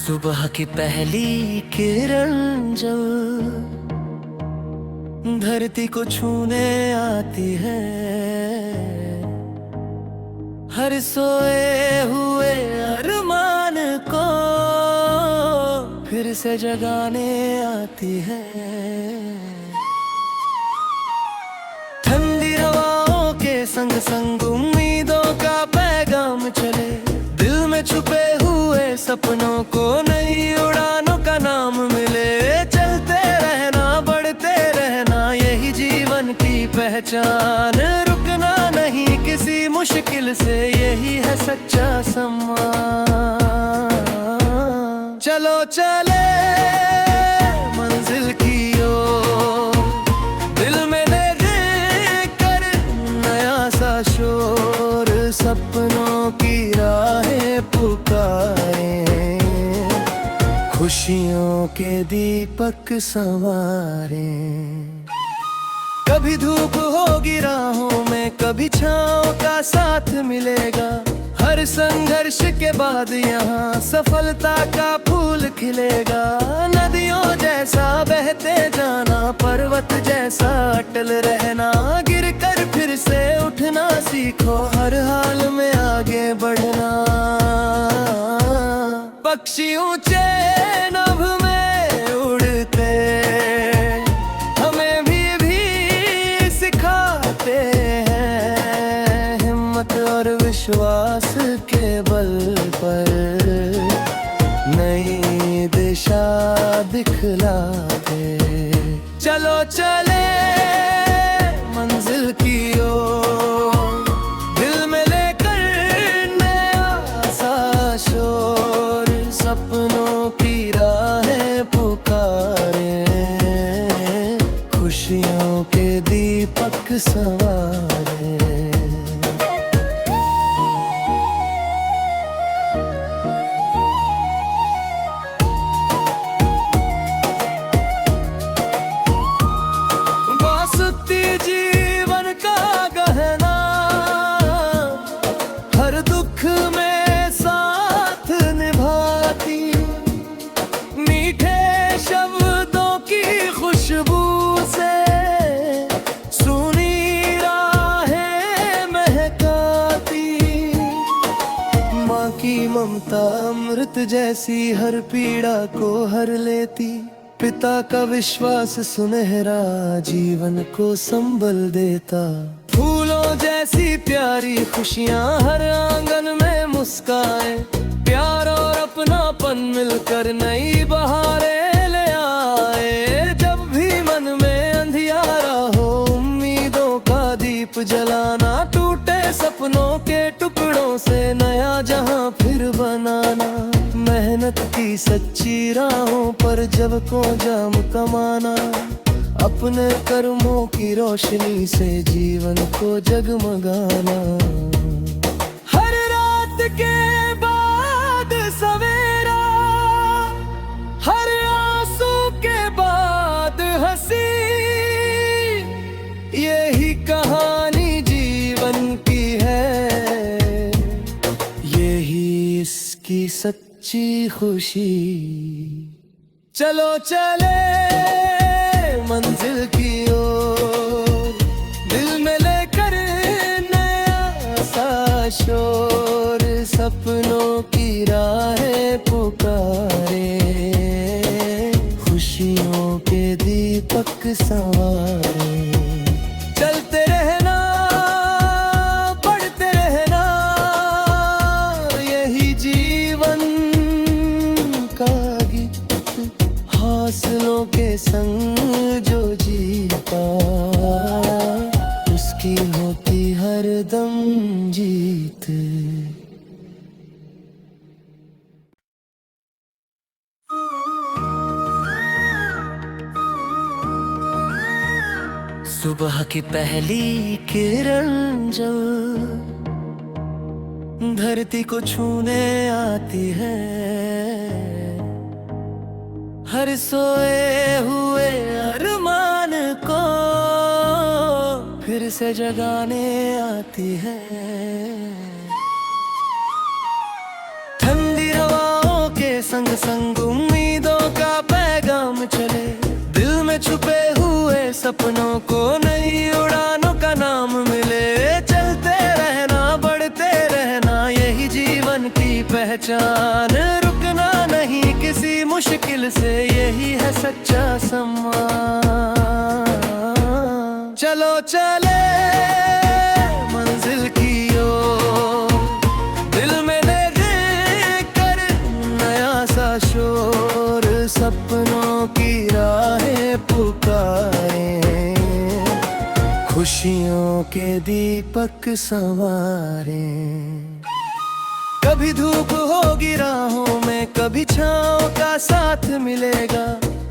सुबह की पहली किरण जब धरती को छूने आती है, हर सोए हुए अरमान को फिर से जगाने आती है। ठंडी हवाओं के संग संग उम्मीदों का पैगाम चले, दिल में छुपे हुए सपनों को नई उड़ानों का नाम मिले। चलते रहना, बढ़ते रहना, यही जीवन की पहचान। रुकना नहीं किसी मुश्किल से, यही है सच्चा सम्मान। चलो चले मंजिल की ओर, दिल में ले कर नया सा शोर, सपनों की राहें पुकारे, खुशियों के दीपक संवारे। कभी धूप होगी राहों में, कभी छाँव का साथ मिलेगा। हर संघर्ष के बाद यहाँ सफलता का फूल खिलेगा। नदियों जैसा बहते जाना, पर्वत जैसा अटल रहना। गिर कर फिर से उठना सीखो, हर हाल में आगे बढ़ना। पक्षी ऊंचे नभ में उड़ते, हमें भी सिखाते हैं। हिम्मत और विश्वास के बल पर नई दिशा दिखलाते। चलो चले मंजिल की ओर, दिल में लेकर नया सा शोर, सपनों की राहें पुकारे, खुशियों के दीपक संवारे। बासुती जीवन का गहना, हर दुख में साथ निभाती। मीठे शब्दों की खुशबू से सुनी राहें महकाती। माँ की ममता अमृत जैसी, हर पीड़ा को हर लेती। पिता का विश्वास सुनहरा, जीवन को संबल देता। फूलों जैसी प्यारी खुशियाँ हर आंगन में मुस्काए। प्यार और अपनापन मिलकर नई बहारें ले आए। जब भी मन में अंधियारा हो, उम्मीदों का दीप जलाना। टूटे सपनों के टुकड़ों से नया जहां फिर बनाना। मेहनत की सच्ची राहों पर जब को जाम कमाना। अपने कर्मों की रोशनी से जीवन को जगमगाना। हर रात के बाद सवेरा, हर आंसू के बाद हंसी। यही कहानी जीवन की है, यही इसकी सच्ची खुशी। चलो चले मंजिल की ओर, दिल में लेकर नया सा शोर, सपनों की राहें पुकारे, खुशियों के दीपक संवारे। चलते रहना, बढ़ते रहना, यही जीवन का गीत। हौसलों के संग जो जीता, उसकी होती हरदम जीत। सुबह की पहली किरण जब धरती को छूने आती है, हर सोए हुए अरमान को फिर से जगाने आती है। ठंडी हवाओं के संग संग उम्मीदों का पैगाम चले। दिल में छुपे हुए सपनों को नई उड़ानों का नाम मिले। चलते रहना, बढ़ते रहना, यही जीवन की पहचान। रुकना नहीं किसी मुश्किल से, यही है सच्चा सम्मान। चलो चले मंजिल की ओर, दिल में ले कर नया सा शोर। सपनों की राहें पुकारे, खुशियों के दीपक संवारे। कभी धूप होगी राहों में, कभी छाँव का साथ मिलेगा।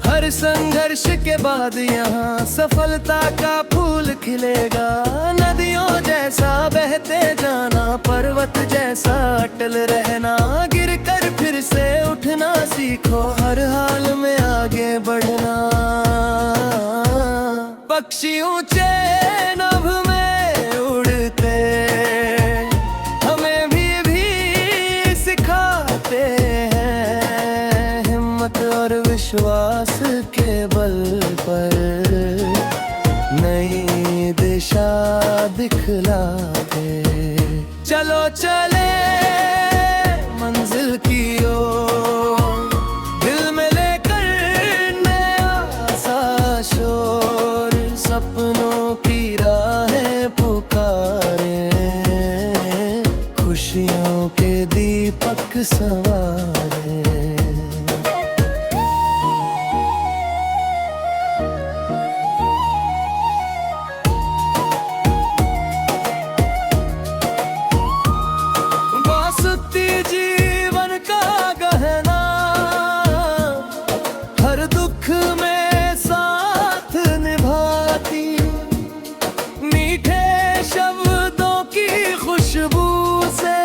हर संघर्ष के बाद यहाँ सफलता का फूल खिलेगा। नदियों जैसा बहते जाना, पर्वत जैसा अटल रहना। गिर कर फिर से उठना सीखो, हर हाल में आगे बढ़ना। पक्षी ऊंचे नभ में उड़ते, हमें भी सिखाते हैं। हिम्मत और विश्वास के बल पर नई दिशा दिखलाते। चलो चले मंजिल की ओर, दिल में लेकर नया सा शोर। सपनों की राहें पुकारे, खुशियों के दीपक संवारे। जीवन का गहना, हर दुख में साथ निभाती। मीठे शब्दों की खुशबू से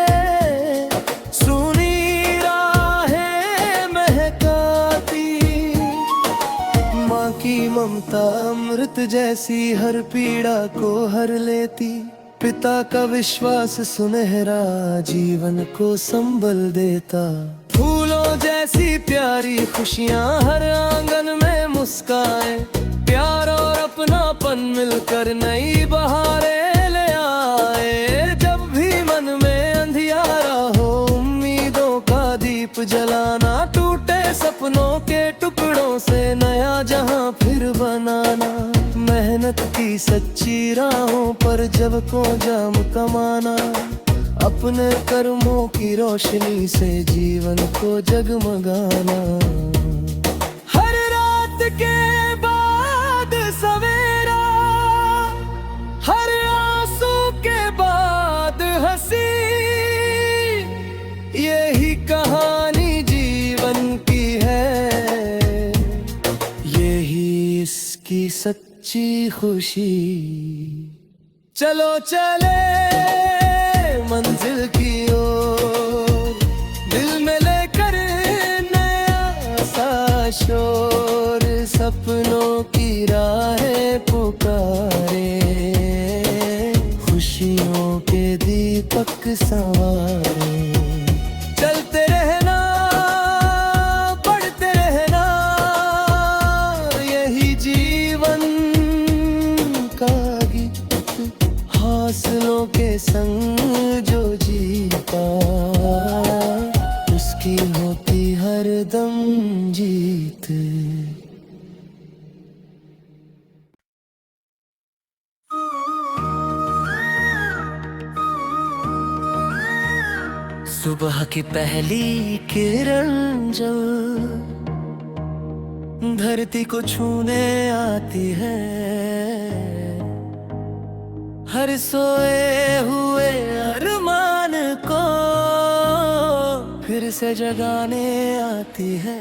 सुनी राहें महकाती। माँ की ममता अमृत जैसी, हर पीड़ा को हर लेती। पिता का विश्वास सुनहरा, जीवन को संबल देता। फूलों जैसी प्यारी खुशियाँ हर आंगन में मुस्काए। प्यार और अपनापन मिलकर नई बहारें ले आए। जब भी मन में अंधियारा हो, उम्मीदों का दीप जलाना। टूटे सपनों के टुकड़ों से नया जहां फिर बनाना। मेहनत की सच्ची राहों पर जब को जाम कमाना। अपने कर्मों की रोशनी से जीवन को जगमगाना। हर रात के बाद सवेरा, हर आंसू के बाद हंसी। यही कहानी जीवन की है, यही इसकी सच्ची खुशी। चलो चले मंजिल की ओर, दिल में लेकर नया सा शोर। सपनों की राहें पुकारे, खुशियों के दीपक संवारे। चलते रहना, बढ़ते रहना, यही जीवन का गीत। हौसलों के संग जो जीता, उसकी होती हर दम जीत। सुबह की पहली किरण जब धरती को छूने आती है, हर सोए हुए अरमान को फिर से जगाने आती है।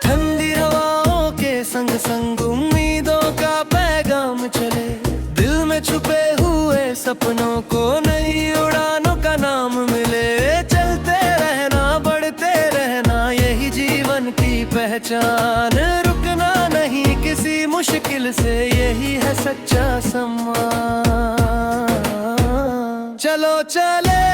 ठंडी हवाओं के संग संग उम्मीदों का पैगाम चले। दिल में छुपे हुए सपनों को नई उड़ानों का नाम मिले। चलते रहना, बढ़ते रहना, यही जीवन की पहचान। रुकना नहीं किसी मुश्किल से, यही है सच्चा सम्मान। चलो चले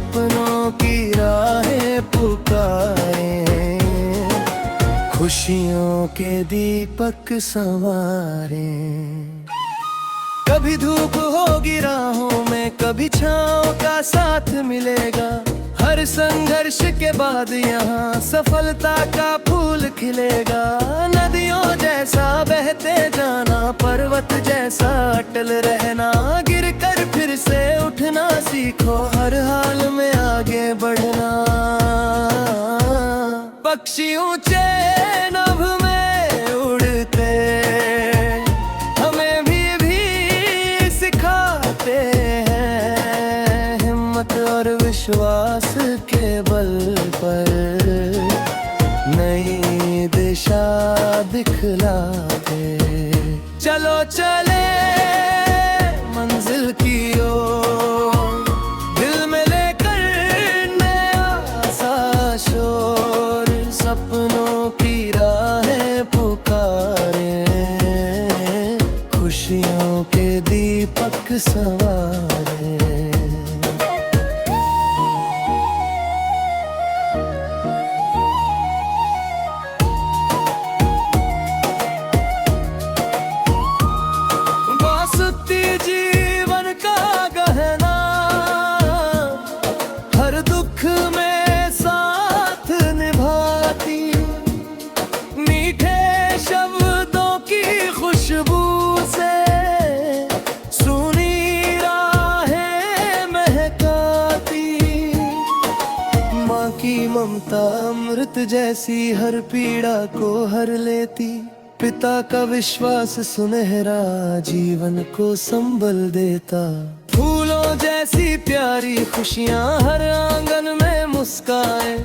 सपनों की राहें पुकारे, खुशियों के दीपक संवारे। कभी धूप होगी राहों में, कभी छाँव का साथ मिलेगा। हर संघर्ष के बाद यहाँ सफलता का फूल खिलेगा। नदियों जैसा बहते जाना, पर्वत जैसा अटल रहना। गिर कर फिर से उठना सीखो, हर हाल में आगे बढ़ना। पक्षी ऊंचे नभ में उड़ते, हमें भी सिखाते हैं। हिम्मत और विश्वास के बल पर नई दिशा दिखलाते। चलो चले मंजिल की ओर, दिल में लेकर नया सा शोर। सपनों की राहें पुकारे, खुशियों के दीपक संवारे। जीवन का गहना, हर दुख में साथ निभाती। मीठे शब्दों की खुशबू से सुनी राहें महकाती। माँ की ममता अमृत जैसी हर पीड़ा को हर लेती। पिता का विश्वास सुनहरा जीवन को संबल देता। फूलों जैसी प्यारी खुशियाँ हर आंगन में मुस्काए।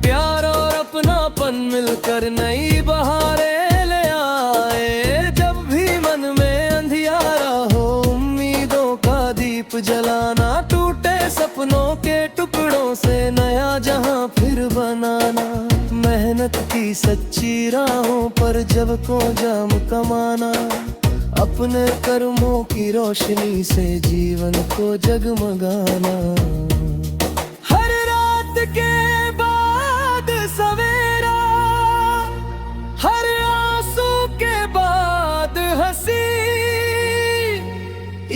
प्यार और अपनापन मिलकर नई बहारें ले आए। जब भी मन में अंधियारा हो, उम्मीदों का दीप जलाना। टूटे सपनों के टुकड़ों से नया जहां फिर बनाना। मेहनत की सच्ची राहों पर जब को जाम कमाना। अपने कर्मों की रोशनी से जीवन को जगमगाना। हर रात के बाद सवेरा, हर आंसू के बाद हंसी।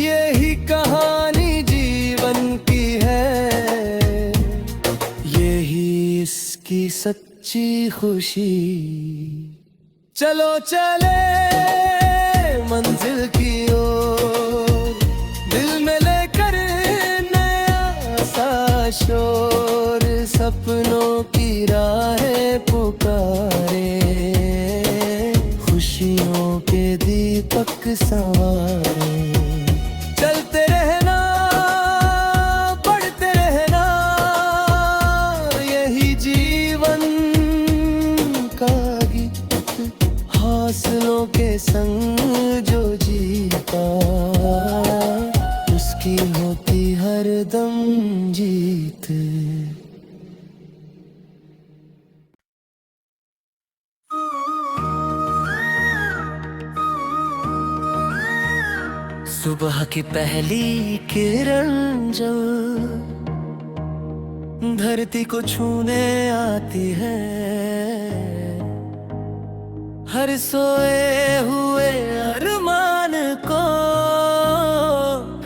यही कहानी जीवन की है, यही इसकी सच्ची खुशी। चलो चले मंजिल की ओर, दिल में लेकर नया सा शोर। सपनों की राहें पुकारे, खुशियों के दीपक संवारे। चलते रहना, बढ़ते रहना, यही जीवन का गीत। हासिलों के संग जो जीता, उसकी होती हरदम जीत। सुबह की पहली किरण जब धरती को छूने आती है, हर सोए हुए अरमान को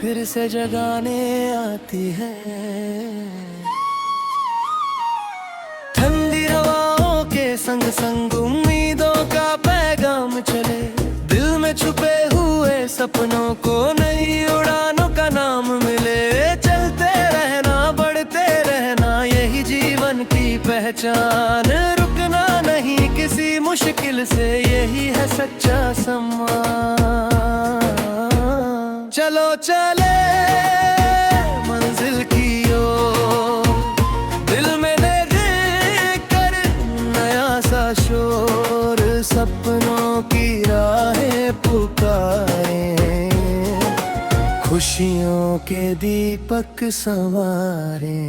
फिर से जगाने आती है। ठंडी हवाओं के संग संग उम्मीदों का पैगाम चले। दिल में छुपे हुए सपनों को नई उड़ानों का नाम मिले। चलते रहना, बढ़ते रहना, यही जीवन की पहचान। रुकना नहीं किसी मुश्किल से, यही है सच्चा सम्मान। चलो चले मंजिल की ओर, दिल में ले कर नया सा शोर। सपनों की राहें पुकारे, खुशियों के दीपक संवारे।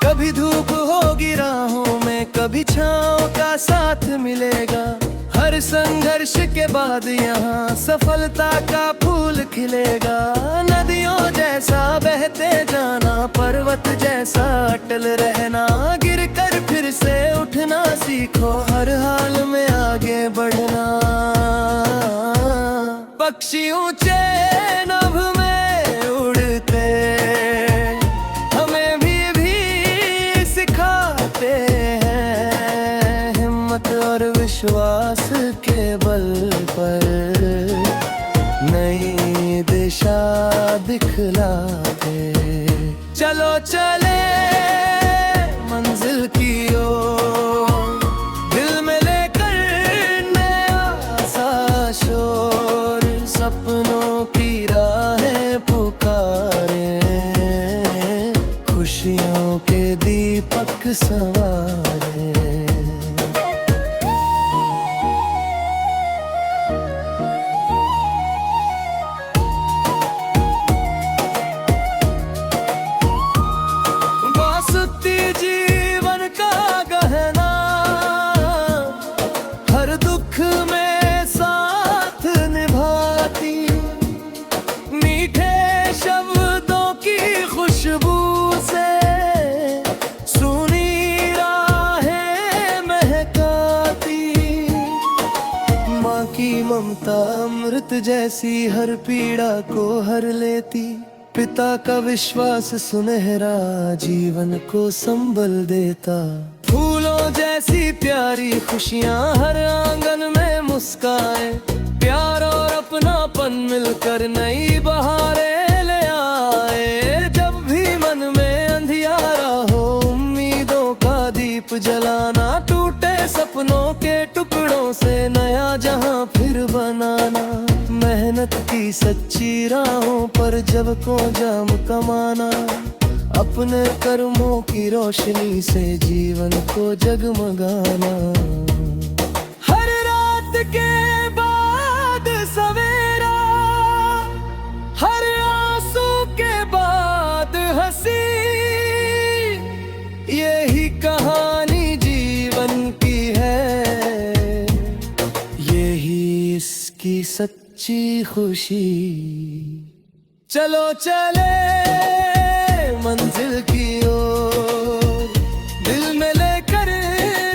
कभी धूप होगी राहों में, कभी छाँव का साथ मिलेगा। हर संघर्ष के बाद यहाँ सफलता का फूल खिलेगा। नदियों जैसा बहते जाना, पर्वत जैसा अटल रहना, गिर कर फिर से उठना सीखो, हर हाल में आगे बढ़ना। पक्षी ऊंचे नभ में उड़ते हमें भी सिखाते हैं, हिम्मत और विश्वास के बल पर नई दिशा दिखलाते। चलो चले मंजिल की ओर, दिल में लेकर नया सा शोर, सपनों की राहें पुकारे, खुशियों के दीपक संवारे। जीवन का गहना, हर दुख में साथ निभाती, मीठे शब्दों की खुशबू से सूनी राहें महकाती। माँ की ममता अमृत जैसी हर पीड़ा को हर लेती, पिता का विश्वास सुनहरा जीवन को संबल देता। फूलों जैसी प्यारी खुशियाँ हर आंगन में मुस्काए, प्यार और अपनापन मिलकर नई बहारें ले आए। जब भी मन में अंधियारा हो, उम्मीदों का दीप जलाना, टूटे सपनों के टुकड़ों से नया जहां फिर बनाना। मेहनत की सच्ची राहों पर जब को जाम कमाना, अपने कर्मों की रोशनी से जीवन को जगमगाना। हर रात के बाद सवेरा, हर आंसू के बाद हंसी, यही कहानी जीवन की है, यही इसकी सच्ची खुशी। चलो चले मंजिल की ओर, दिल में लेकर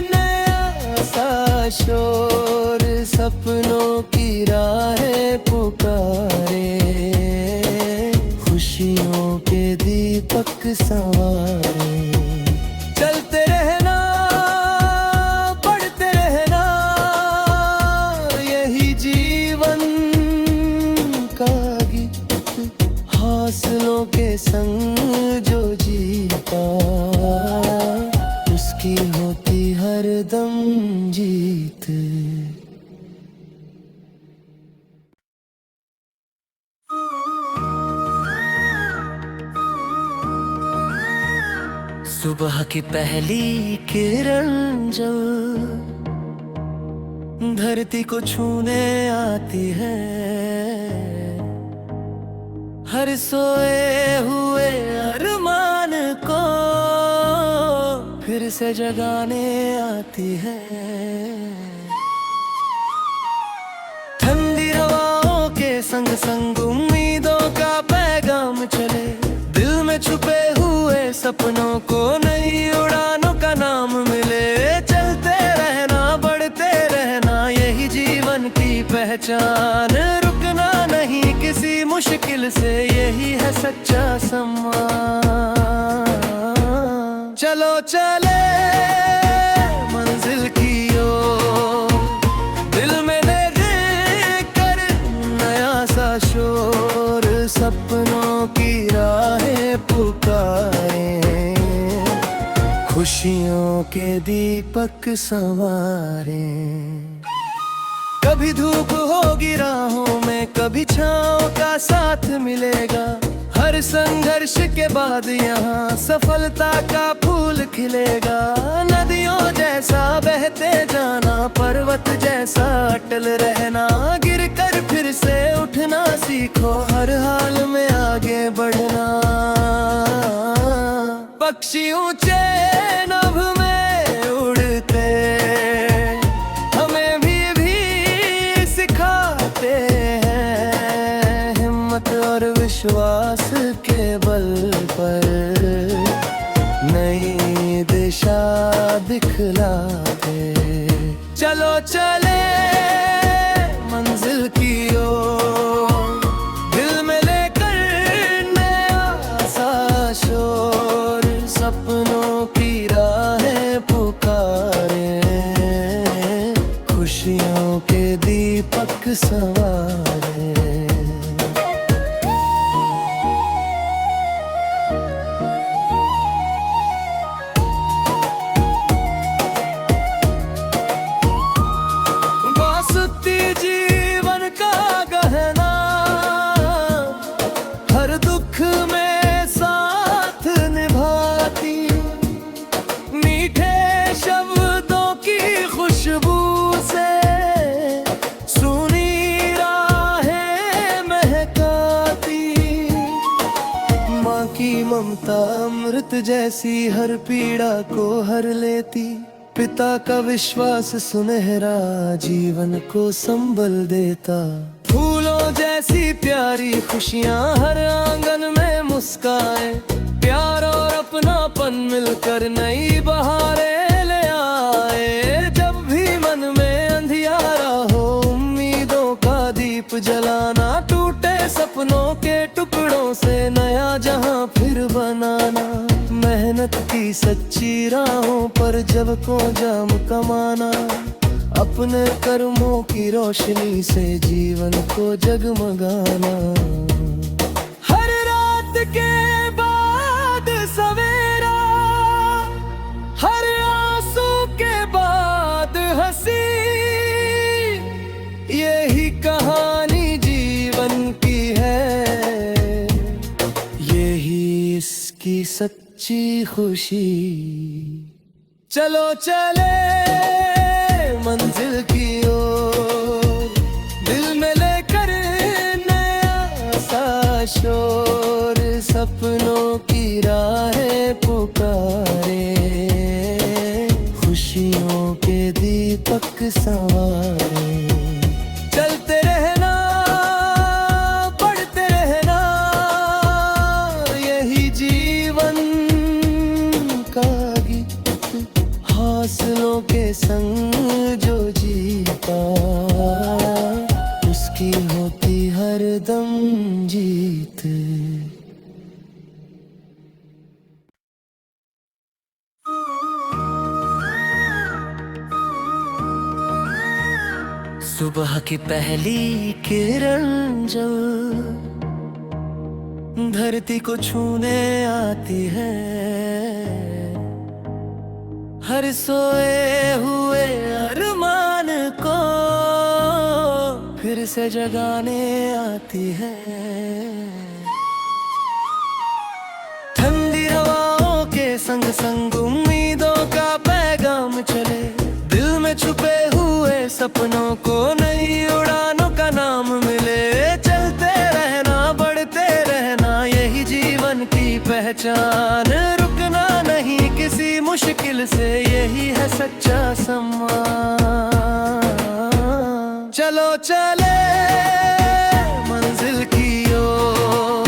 नया सा शोर, सपनों की राहें पुकारे, खुशियों के दीपक संवारे। चलते रहना, बढ़ते रहना, यही जीवन का गीत, हौसलों के संग जो जीता, उसकी होती हर दम जीत। सुबह की पहली किरण जब धरती को छूने आती है, हर सोए हुए अरमान को फिर से जगाने आती है। ठंडी हवाओं के संग संग उम्मीदों का पैगाम चले, दिल में छुपे हुए सपनों को नई उड़ानों का नाम मिले। चलते रहना, बढ़ते रहना, यही जीवन की पहचान, रुकना नहीं किसी मुश्किल से, यही है सच्चा सम्मान। चलो चले मंजिल की ओर, दिल में लेकर नया सा शोर, सपनों की राहें पुकारे, खुशियों के दीपक संवारे। कभी धूप होगी राहों में, कभी छाँव का साथ मिलेगा, हर संघर्ष के बाद यहाँ सफलता का फूल खिलेगा। नदियों जैसा बहते जाना, पर्वत जैसा अटल रहना, गिर कर फिर से उठना सीखो, हर हाल में आगे बढ़ना। पक्षी ऊंचे नभ में उड़ते हमें भी विश्वास के बल पर नई दिशा दिखलाते। चलो चले मंजिल की ओर, दिल में लेकर नया सा शोर, सपनों की राहें पुकारे, खुशियों के दीपक संवारे। बासुती जीवन का गहना, हर दुख में साथ निभाती, मीठे शब्दों की खुशबू से सुनी राहें महकाती। माँ की ममता अमृत जैसी हर पीड़ा को हर लेती, पिता का विश्वास सुनहरा जीवन को संबल देता। फूलों जैसी प्यारी खुशियाँ हर आंगन में मुस्काए, प्यार और अपनापन मिलकर नई बहारें ले आए। जब भी मन में अंधियारा हो, उम्मीदों का दीप जलाना, टूटे सपनों के टुकड़ों से नया जहां फिर बनाना। मेहनत की सच्ची राहों पर जब को जाम कमाना, अपने कर्मों की रोशनी से जीवन को जगमगाना। हर रात के बाद सवेरा, हर आंसू के बाद हंसी, यही कहानी जीवन की है, यही इसकी सच्ची खुशी। चलो चले मंजिल की ओर, दिल में लेकर नया सा शोर, सपनों की राहें पुकारे, खुशियों के दीपक संवारे। चलते रहना, बढ़ते रहना, यही जीवन का गीत, हासिलों के संग जो जीता, उसकी होती हर दम जीत। सुबह की पहली किरण जब धरती को छूने आती है, हर सोए हुए अरमान को फिर से जगाने आती है। ठंडी हवाओं के संग संग उम्मीदों का पैगाम चले, दिल में छुपे हुए सपनों को नई उड़ानों का नाम मिले। चलते रहना, बढ़ते रहना, यही जीवन की पहचान, रुकना नहीं किसी मुश्किल से, यही है सच्चा सम्मान। चलो चले मंजिल की ओर,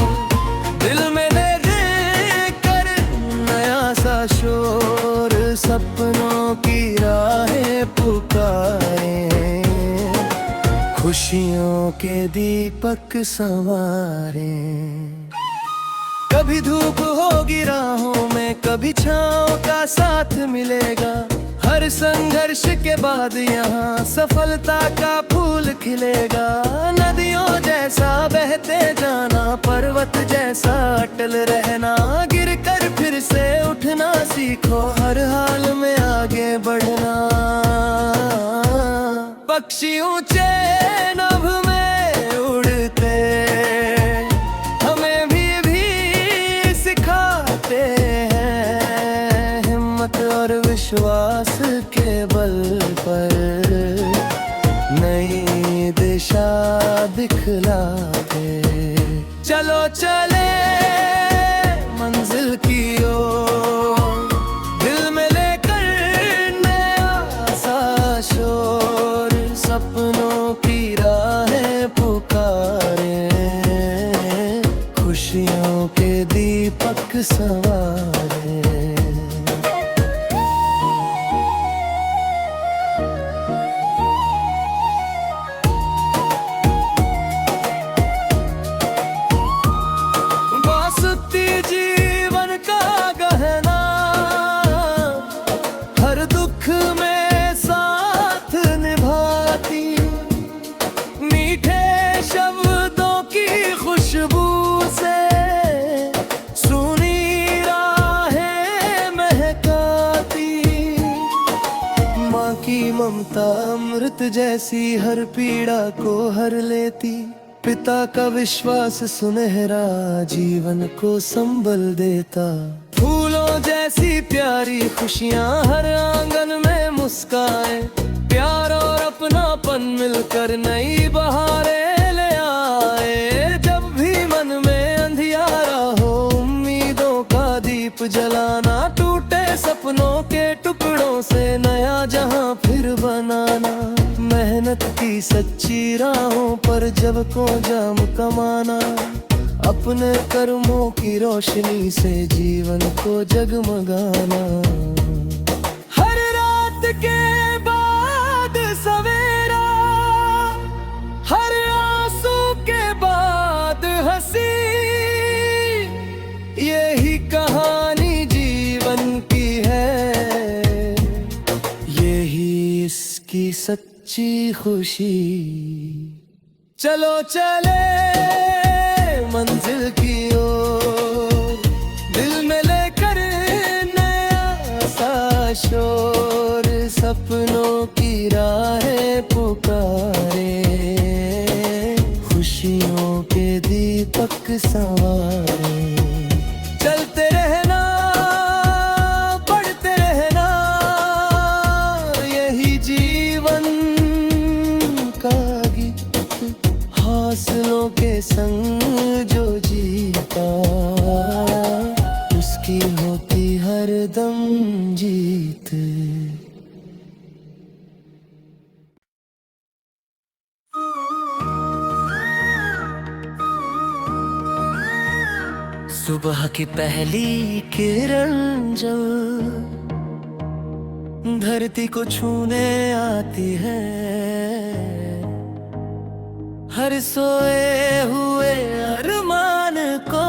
दिल में लेकर नया सा शोर, सपनों की राहें पुकारे, खुशियों के दीपक संवारे। कभी धूप होगी राहों में, कभी छाँव का साथ मिलेगा, हर संघर्ष के बाद यहाँ सफलता का फूल खिलेगा। नदियों जैसा बहते जाना, पर्वत जैसा अटल रहना, गिर कर फिर से उठना सीखो, हर हाल में आगे बढ़ना। पक्षी ऊंचे नभ में उड़ते, हमें भी सिखाते हैं, हिम्मत और विश्वास के बल पर नई दिशा दिखलाते। चलो चले मंजिल की ओर, दिल में लेकर नया सा शोर, सपनों की राहें पुकारे, की ममता अमृत जैसी हर पीड़ा को हर लेती। पिता का विश्वास सुनहरा जीवन को संबल देता। फूलों जैसी प्यारी खुशियाँ हर आंगन में मुस्काए। प्यार और अपनापन मिलकर नई बहारें ले आए। जब भी मन में अंधियारा हो उम्मीदों का दीप जलाना। टूटे सपनों के टुकड़ों से नया जहां फिर बनाना। मेहनत की सच्ची राहों पर जब को जाम कमाना। अपने कर्मों की रोशनी से जीवन को जगमगाना। हर रात के बाद सवेरा, हर आंसू के बाद हंसी। यही कहानी जीवन की है, यही इसकी सच्ची खुशी। चलो चले मंजिल की ओर, दिल में लेकर नया सा शोर। सपनों की राहें पुकारे, खुशियों के दीपक संवारे। चलते रहना, बढ़ते रहना, यही जीवन का गीत। हौसलों के संग जो जीता, उसकी होती हरदम जीत। सुबह की पहली किरण जब धरती को छूने आती है। हर सोए हुए अरमान को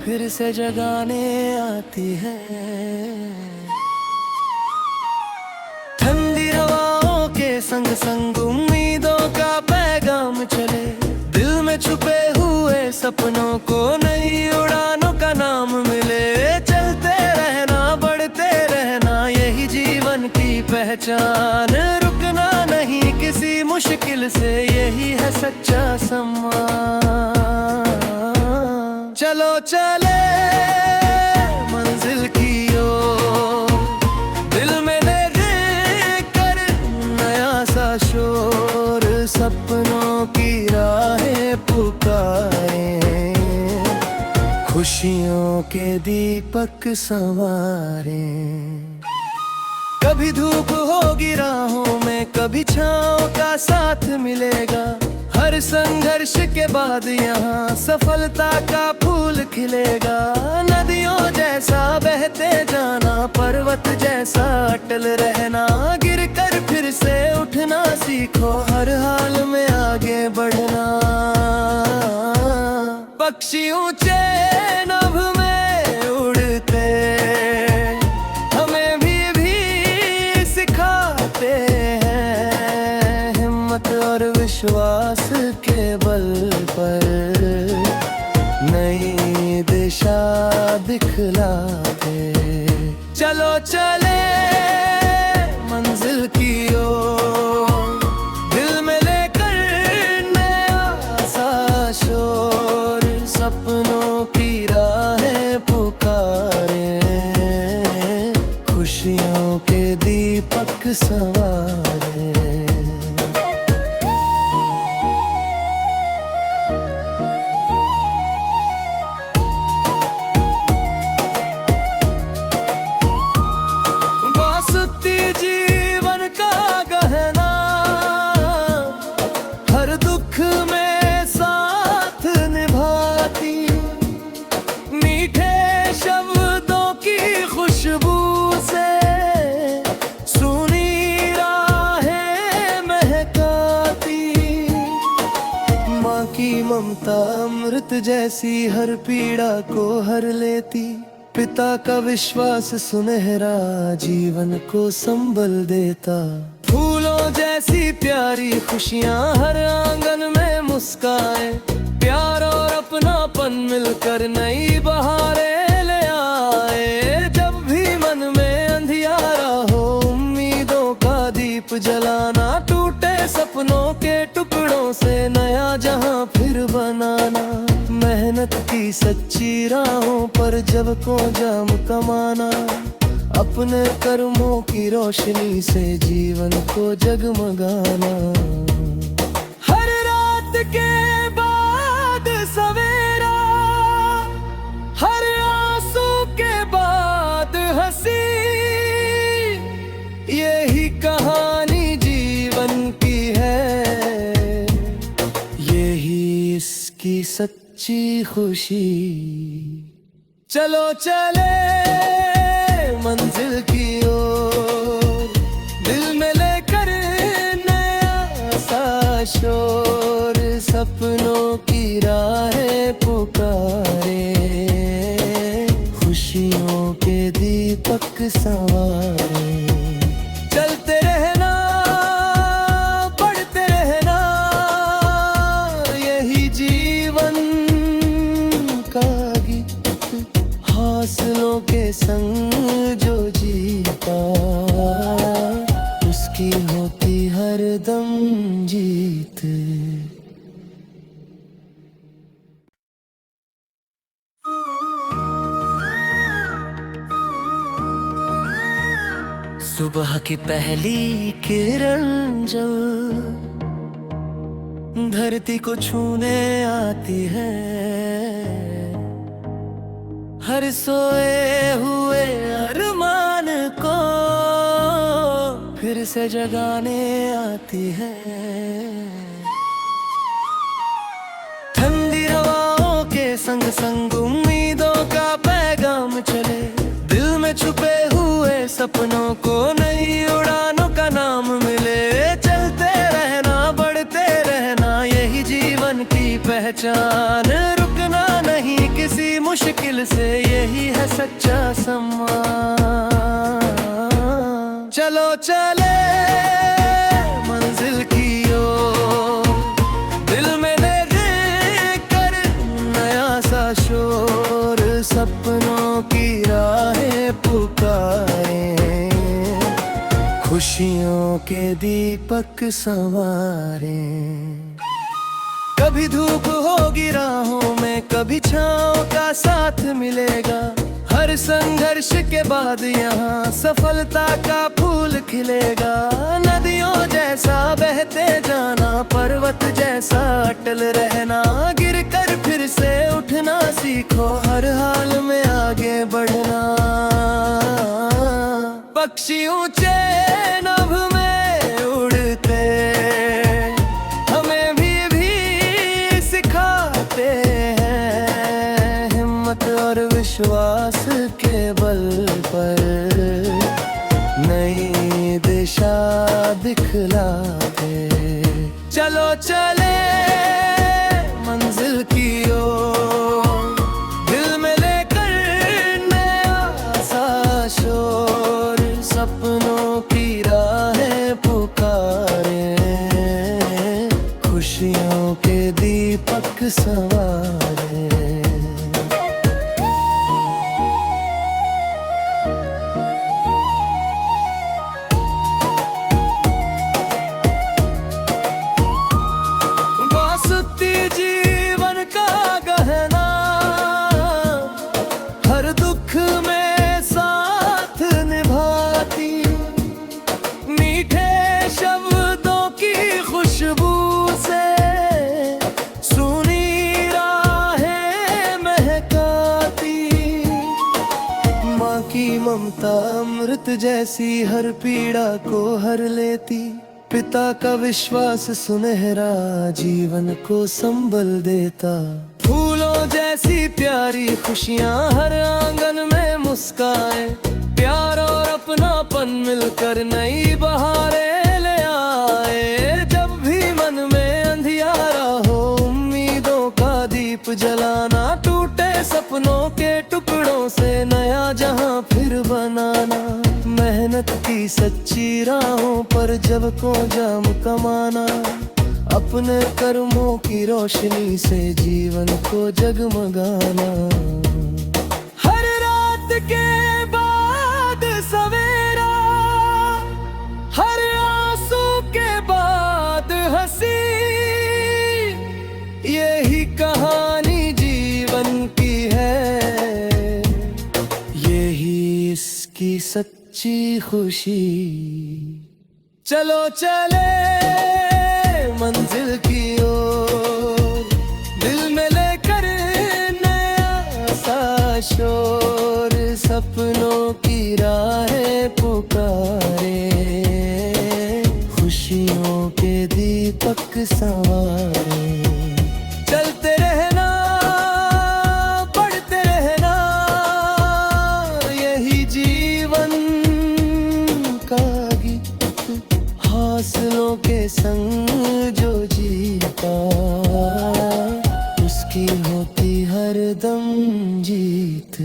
फिर से जगाने आती है। ठंडी हवाओं के संग संग उम्मीदों का पैगाम चले। दिल में छुपे हुए सपनों को नई उड़ानों का नाम मिले। चलते रहना, बढ़ते रहना, यही जीवन की पहचान। रुकना नहीं किसी मुश्किल से, यही है सच्चा सम्मान। चलो चले मंजिल की ओर, दिल में लेकर नया सा शोर। सपनों की राहें पुकारे, खुशियों के दीपक संवारे। कभी धूप होगी राहों में, कभी छाँव का साथ मिलेगा। हर संघर्ष के बाद यहाँ सफलता का फूल खिलेगा। नदियों जैसा बहते जाना, पर्वत जैसा अटल रहना। गिर कर फिर से उठना सीखो, हर हाल में आगे बढ़ना। पक्षी ऊंचे नभ में उड़ते, हमें भी सिखाते हैं। हिम्मत और विश्वास के बल पर नई दिशा दिखलाते। चलो चले मंजिल की ओर, दिल में लेकर नया सा शोर। सपनों की राहें पुकारे, खुशियों के दीपक संवारे। जीवन का गहना, हर दुख में साथ निभाती। मीठे शब्दों की खुशबू से सूनी राहें महकाती। माँ की ममता अमृत जैसी हर पीड़ा को हर लेती। पिता का विश्वास सुनहरा जीवन को संबल देता। फूलों जैसी प्यारी खुशियाँ हर आंगन में मुस्काए। प्यार और अपनापन मिलकर नई बहारें ले आए। जब भी मन में अंधियारा हो उम्मीदों दीप जलाना, टूटे सपनों के टुकड़ों से नया जहां फिर बनाना। मेहनत की सच्ची राहों पर जब को जाम कमाना, अपने कर्मों की रोशनी से जीवन को जगमगाना। हर रात के बाद सवेरा, हर आंसू के बाद हंसी, यही कहानी जीवन की है, यही इसकी सच्ची खुशी। चलो चले मंजिल की ओर, दिल में लेकर नया सा शोर, सपनों की राहें पुकारे, खुशियों के दीपक संवारे। चलते रहना, बढ़ते रहना, यही जीवन का गीत। हौसलों के संग जो जीता, उसकी होती हरदम जीत। सुबह की पहली किरण जब धरती को छूने आती है, हर सोए हुए अरमान को फिर से जगाने आती है। ठंडी हवाओं के संग संग उम्मीदों का पैगाम चले, दिल में छुपे हुए सपनों को नई उड़ानों का नाम मिले। चलते रहना, बढ़ते रहना, यही जीवन की पहचान। रुकना नहीं किसी मुश्किल से, यही है सच्चा सम्मान। चलो चले मंजिल की ओर, दिल में लेकर नया सा शोर, सपनों की राहें पुकारे, खुशियों के दीपक संवारे। कभी धूप होगी राहों में, कभी छाँव का साथ मिलेगा। हर संघर्ष के बाद यहाँ सफलता का फूल खिलेगा। नदियों जैसा बहते जाना, पर्वत जैसा अटल रहना, गिर कर फिर से उठना सीखो, हर हाल में आगे बढ़ना। पक्षी ऊंचे नभ में उड़ते, हमें भी सिखाते हैं, हिम्मत और विश्वास के बल पर नई दिशा दिखलाते। चलो चले मंजिल की ओर, दिल में लेकर नया सा शोर, सपनों की राहें पुकारे, खुशियों के दीपक संवारे। बासुती जीवन का गहना, हर दुख में साथ निभाती, मीठे शब्दों की खुशबू से सुनी राहें महकाती। माँ की ममता अमृत जैसी हर पीड़ा को हर लेती, पिता का विश्वास सुनहरा जीवन को संबल देता। फूलों जैसी प्यारी खुशियाँ हर आंगन में मुस्काए, प्यार और अपनापन मिलकर नई बहारें ले आए। जब भी मन में अंधियारा हो, उम्मीदों का दीप जलाना, टूटे सपनों के टुकड़ों से नया जहां फिर बनाना। मेहनत की सच्ची राहों पर जब को जाम कमाना, अपने कर्मों की रोशनी से जीवन को जगमगाना। हर रात के बाद सवेरा, हर आस की सच्ची खुशी। चलो चले मंजिल की ओर, दिल में लेकर नया सा शोर, सपनों की राहें पुकारे, खुशियों के दीपक संवारे। चलते रहना, बढ़ते रहना, यही जीवन का गीत। हौसलों के संग जो जीता, उसकी होती हरदम जीत।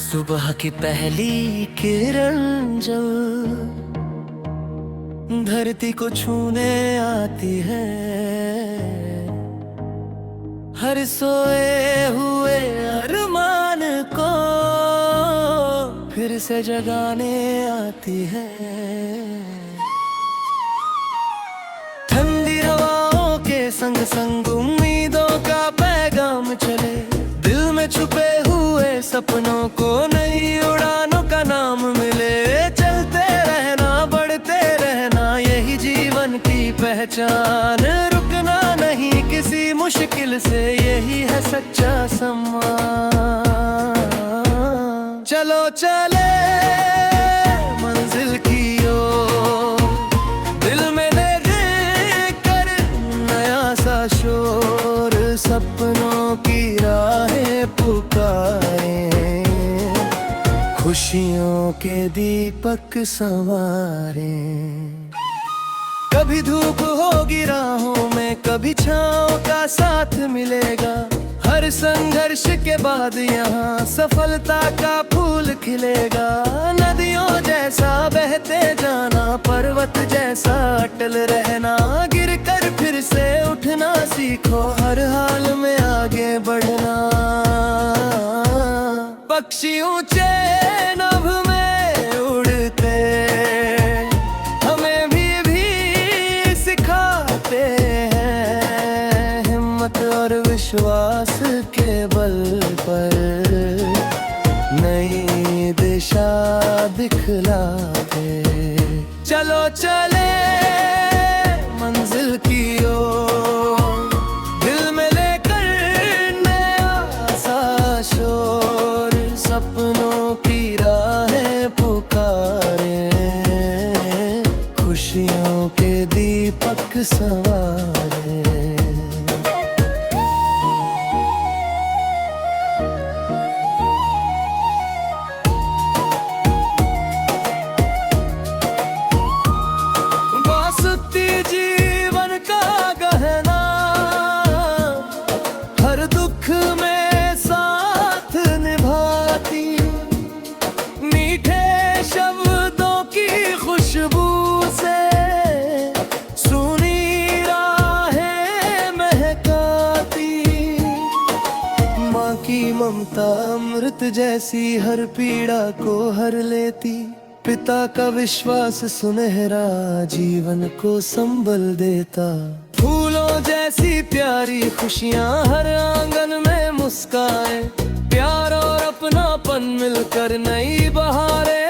सुबह की पहली किरण जब धरती को छूने आती है, हर सोए हुए अरमान को फिर से जगाने आती है। ठंडी हवाओं के संग संग उम्मीदों का पैगाम चले, दिल में छुपे हुए सपनों को नई उड़ानों का नाम मिले। चलते रहना, बढ़ते रहना, यही जीवन की पहचान। रुकना नहीं किसी मुश्किल से, यही है सच्चा सम्मान। चलो चले मंजिल की ओर, दिल में लेकर नया सा शोर, सपनों की राहें पुकारे, खुशियों के दीपक संवारे। कभी धूप होगी राहों में, कभी छाँव का साथ मिलेगा। हर संघर्ष के बाद यहाँ सफलता का फूल खिलेगा। नदियों जैसा बहते जाना, पर्वत जैसा अटल रहना, गिर कर फिर से उठना सीखो, हर हाल में आगे बढ़ना। पक्षी ऊंचे नभ में उड़ते, हमें भी सिखाते हैं, हिम्मत और विश्वास के बल पर नई दिशा दिखलाते। चलो चले मंजिल की ओर, दिल में लेकर नया सा शोर, सपनों की राहें पुकारे, खुशियों के दीपक संवारे। जीवन का गहना, हर दुख में साथ निभाती, मीठे शब्दों की खुशबू से सूनी राहें महकाती। माँ की ममता अमृत जैसी हर पीड़ा को हर लेती, पिता का विश्वास सुनहरा जीवन को संबल देता। फूलों जैसी प्यारी खुशियाँ हर आंगन में मुस्काए, प्यार और अपनापन मिलकर नई बहारें